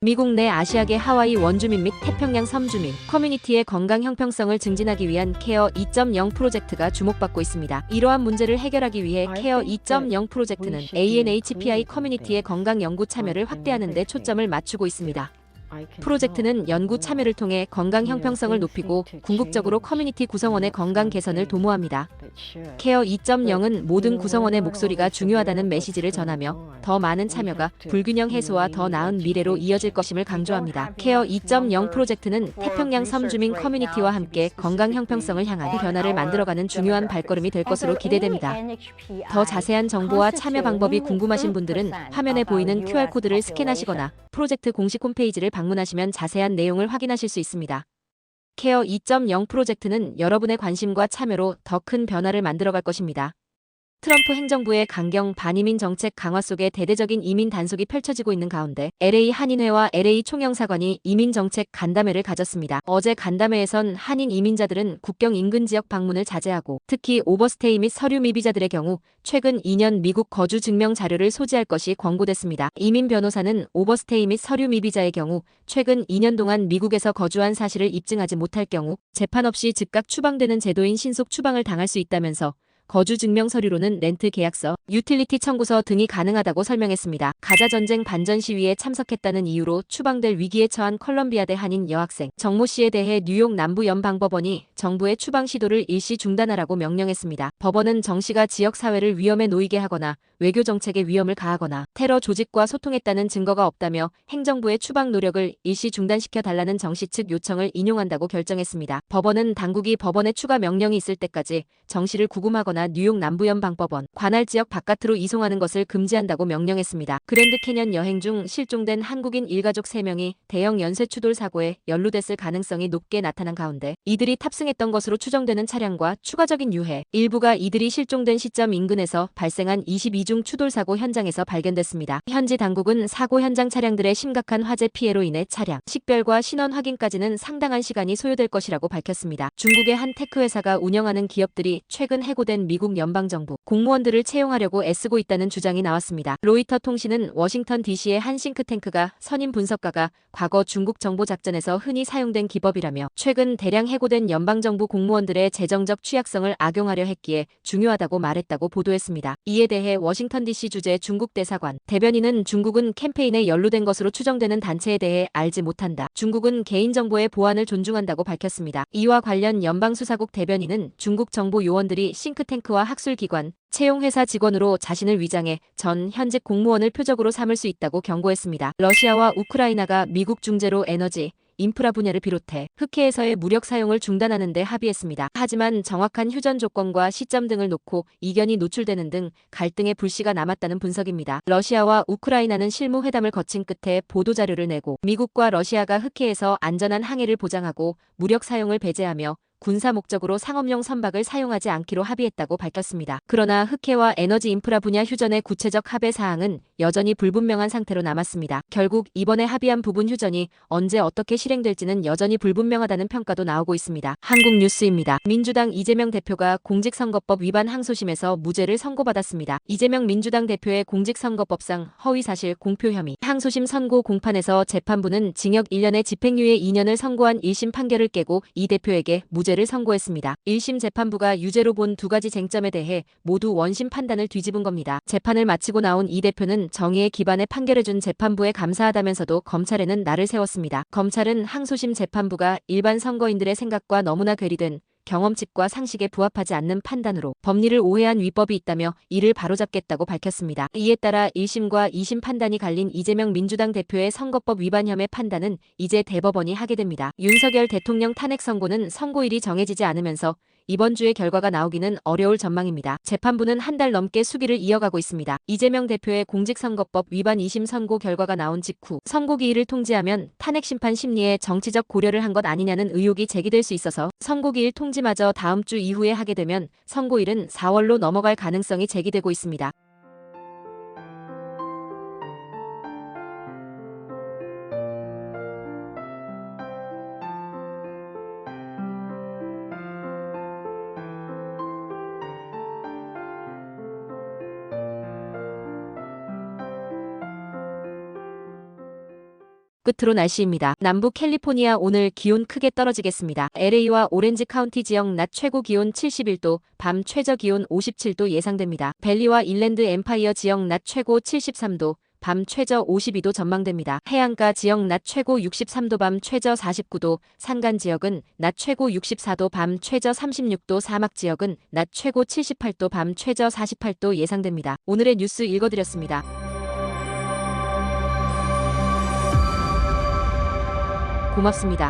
미국 내 아시아계 하와이 원주민 및 태평양 섬주민 커뮤니티의 건강 형평성을 증진하기 위한 케어 2.0 프로젝트가 주목받고 있습니다. 이러한 문제를 해결하기 위해 케어 2.0 프로젝트는 ANHPI 커뮤니티의 건강 연구 참여를 확대하는 데 초점을 맞추고 있습니다. 프로젝트는 연구 참여를 통해 건강 형평성을 높이고 궁극적으로 커뮤니티 구성원의 건강 개선을 도모합니다. 케어 2.0은 모든 구성원의 목소리가 중요하다는 메시지를 전하며 더 많은 참여가 불균형 해소와 더 나은 미래로 이어질 것임을 강조합니다. 케어 2.0 프로젝트는 태평양 섬주민 커뮤니티와 함께 건강 형평성을 향한 변화를 만들어가는 중요한 발걸음이 될 것으로 기대됩니다. 더 자세한 정보와 참여 방법이 궁금하신 분들은 화면에 보이는 QR코드를 스캔하시거나 프로젝트 공식 홈페이지를 방문하시면 자세한 내용을 확인하실 수 있습니다. 케어 2.0 프로젝트는 여러분의 관심과 참여로 더 큰 변화를 만들어갈 것입니다. 트럼프 행정부의 강경 반이민 정책 강화 속에 대대적인 이민 단속이 펼쳐지고 있는 가운데 LA 한인회와 LA 총영사관이 이민 정책 간담회를 가졌습니다. 어제 간담회에선 한인 이민자들은 국경 인근 지역 방문을 자제하고 특히 오버스테이 및 서류 미비자들의 경우 최근 2년 미국 거주 증명 자료를 소지할 것이 권고됐습니다. 이민 변호사는 오버스테이 및 서류 미비자의 경우 최근 2년 동안 미국에서 거주한 사실을 입증하지 못할 경우 재판 없이 즉각 추방되는 제도인 신속 추방을 당할 수 있다면서 거주 증명 서류로는 렌트 계약서, 유틸리티 청구서 등이 가능하다고 설명했습니다. 가자 전쟁 반전 시위에 참석했다는 이유로 추방될 위기에 처한 컬럼비아대 한인 여학생 정모 씨에 대해 뉴욕 남부연방법원이 정부의 추방 시도를 일시 중단하라고 명령했습니다. 법원은 정 씨가 지역 사회를 위험에 놓이게 하거나 외교 정책에 위험을 가하거나 테러 조직과 소통했다는 증거가 없다며 행정부의 추방 노력을 일시 중단시켜 달라는 정 씨 측 요청을 인용한다고 결정했습니다. 법원은 당국이 법원의 추가 명령이 있을 때까지 정 씨를 구금하거나 뉴욕 남부연방법원 관할 지역 바깥으로 이송하는 것을 금지한다고 명령했습니다. 그랜드 캐년 여행 중 실종된 한국인 일가족 3명이 대형 연쇄 추돌 사고에 연루됐을 가능성이 높게 나타난 가운데 이들이 탑승했던 것으로 추정되는 차량과 추가적인 유해 일부가 이들이 실종된 시점 인근에서 발생한 22중 추돌 사고 현장에서 발견됐습니다. 현지 당국은 사고 현장 차량들의 심각한 화재 피해로 인해 차량, 식별과 신원 확인까지는 상당한 시간이 소요될 것이라고 밝혔습니다. 중국의 한 테크 회사가 운영하는 기업들이 최근 해고된 미국 연방정부 공무원들을 채용하려고 애쓰고 있다는 주장이 나왔습니다. 로이터 통신은 워싱턴 DC의 한 싱크탱크가 선임 분석가가 과거 중국 정보작전에서 흔히 사용된 기법이라며 최근 대량 해고된 연방정부 공무원들의 재정적 취약성을 악용하려 했기에 중요하다고 말했다고 보도했습니다. 이에 대해 워싱턴 DC 주재 중국 대사관 대변인은 중국은 캠페인에 연루된 것으로 추정되는 단체에 대해 알지 못한다. 중국은 개인정보의 보안을 존중한다고 밝혔습니다. 이와 관련 연방수사국 대변인은 중국 정보 요원들이 싱크탱크와 학술기관, 채용회사 직원으로 자신을 위장해 전 현직 공무원을 표적으로 삼을 수 있다고 경고했습니다. 러시아와 우크라이나가 미국 중재로 에너지, 인프라 분야를 비롯해 흑해에서의 무력 사용을 중단하는 데 합의했습니다. 하지만 정확한 휴전 조건과 시점 등을 놓고 이견이 노출되는 등 갈등의 불씨가 남았다는 분석입니다. 러시아와 우크라이나는 실무 회담을 거친 끝에 보도자료를 내고 미국과 러시아가 흑해에서 안전한 항해를 보장하고 무력 사용을 배제하며 군사 목적으로 상업용 선박을 사용하지 않기로 합의했다고 밝혔습니다. 그러나 흑해와 에너지 인프라 분야 휴전의 구체적 합의 사항은 여전히 불분명한 상태로 남았습니다. 결국 이번에 합의한 부분 휴전이 언제 어떻게 실행될지는 여전히 불분명하다는 평가도 나오고 있습니다. 한국뉴스입니다. 민주당 이재명 대표가 공직선거법 위반 항소심에서 무죄를 선고받았습니다. 이재명 민주당 대표의 공직선거법상 허위사실 공표 혐의 항소심 선고 공판에서 재판부는 징역 1년에 집행유예 2년을 선고한 1심 판결을 깨고 이 대표에게 무죄를 선고했습니다. 1심 재판부가 유죄로 본 두 가지 쟁점에 대해 모두 원심 판단을 뒤집은 겁니다. 재판을 마치고 나온 이 대표는 정의에 기반해 판결해준 재판부에 감사하다면서도 검찰에는 날을 세웠습니다. 검찰은 항소심 재판부가 일반 선거인들의 생각과 너무나 괴리된 경험칙과 상식에 부합하지 않는 판단으로 법리를 오해한 위법이 있다며 이를 바로잡겠다고 밝혔습니다. 이에 따라 1심과 2심 판단이 갈린 이재명 민주당 대표의 선거법 위반 혐의 판단은 이제 대법원이 하게 됩니다. 윤석열 대통령 탄핵 선고는 선고일이 정해지지 않으면서 이번 주에 결과가 나오기는 어려울 전망입니다. 재판부는 한 달 넘게 수기를 이어가고 있습니다. 이재명 대표의 공직선거법 위반 2심 선고 결과가 나온 직후 선고기일을 통지하면 탄핵 심판 심리에 정치적 고려를 한 것 아니냐는 의혹이 제기될 수 있어서 선고기일 통지마저 다음 주 이후에 하게 되면 선고일은 4월로 넘어갈 가능성이 제기되고 있습니다. 끝으로 날씨입니다. 남부 캘리포니아 오늘 기온 크게 떨어지겠습니다. LA와 오렌지 카운티 지역 낮 최고 기온 71도, 밤 최저 기온 57도 예상됩니다. 밸리와 인랜드 엠파이어 지역 낮 최고 73도, 밤 최저 52도 전망됩니다. 해안가 지역 낮 최고 63도, 밤 최저 49도, 산간 지역은 낮 최고 64도, 밤 최저 36도, 사막 지역은 낮 최고 78도, 밤 최저 48도 예상됩니다. 오늘의 뉴스 읽어드렸습니다. 고맙습니다.